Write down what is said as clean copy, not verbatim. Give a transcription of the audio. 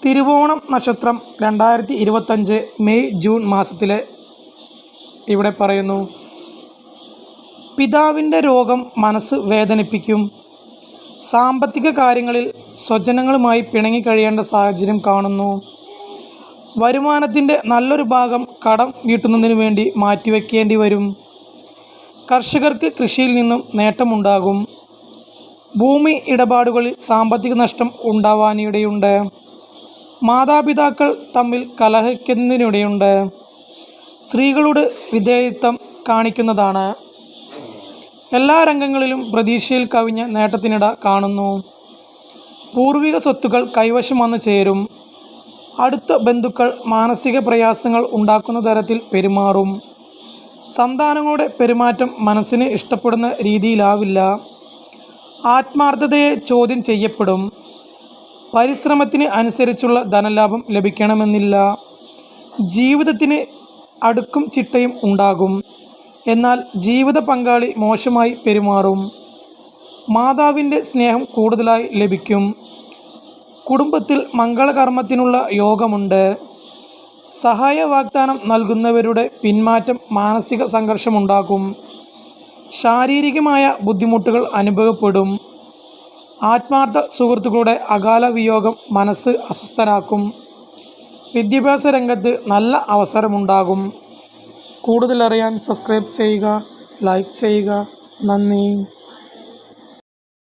തിരുവോണം നക്ഷത്രം 2025 May June മാസത്തിലെ ഇവിടെ പറയുന്നു. പിതാവിൻ്റെ രോഗം മനസ്സ് വേദനിപ്പിക്കും. സാമ്പത്തിക കാര്യങ്ങളിൽ സ്വജനങ്ങളുമായി പിണങ്ങിക്കഴിയേണ്ട സാഹചര്യം കാണുന്നു. വരുമാനത്തിൻ്റെ നല്ലൊരു ഭാഗം കടം വീട്ടുന്നതിനു വേണ്ടി മാറ്റിവെക്കേണ്ടി വരും. കർഷകർക്ക് കൃഷിയിൽ നിന്നും നേട്ടമുണ്ടാകും. ഭൂമി ഇടപാടുകളിൽ സാമ്പത്തിക നഷ്ടം ഉണ്ടാവാനിടയുണ്ട്. മാതാപിതാക്കൾ തമ്മിൽ കലഹിക്കുന്നതിനിടയുണ്ട്. സ്ത്രീകളുടെ വിധേയത്വം കാണിക്കുന്നതാണ്. എല്ലാ രംഗങ്ങളിലും പ്രതീക്ഷയിൽ കവിഞ്ഞ നേട്ടത്തിനിട കാണുന്നു. പൂർവിക സ്വത്തുക്കൾ കൈവശം വന്നു ചേരും. അടുത്ത ബന്ധുക്കൾ മാനസിക പ്രയാസങ്ങൾ ഉണ്ടാക്കുന്ന തരത്തിൽ പെരുമാറും. സന്താനങ്ങളുടെ പെരുമാറ്റം മനസ്സിന് ഇഷ്ടപ്പെടുന്ന രീതിയിലാവില്ല. ആത്മാർത്ഥതയെ ചോദ്യം ചെയ്യപ്പെടും. പരിശ്രമത്തിന് അനുസരിച്ചുള്ള ധനലാഭം ലഭിക്കണമെന്നില്ല. ജീവിതത്തിന് അടുക്കും ചിട്ടയും ഉണ്ടാകും. എന്നാൽ ജീവിത പങ്കാളി മോശമായി പെരുമാറും. മാതാവിൻ്റെ സ്നേഹം കൂടുതലായി ലഭിക്കും. കുടുംബത്തിൽ മംഗളകർമ്മത്തിനുള്ള യോഗമുണ്ട്. സഹായ വാഗ്ദാനം നൽകുന്നവരുടെ പിന്മാറ്റം മാനസിക സംഘർഷമുണ്ടാക്കും. ശാരീരികമായ ബുദ്ധിമുട്ടുകൾ അനുഭവപ്പെടും. ആത്മാർത്ഥ സുഹൃത്തുക്കളുടെ അകാല വിയോഗം മനസ്സ് അസ്വസ്ഥരാക്കും. വിദ്യാഭ്യാസ രംഗത്ത് നല്ല അവസരമുണ്ടാകും. കൂടുതലറിയാൻ സബ്സ്ക്രൈബ് ചെയ്യുക, ലൈക്ക് ചെയ്യുക. നന്ദി.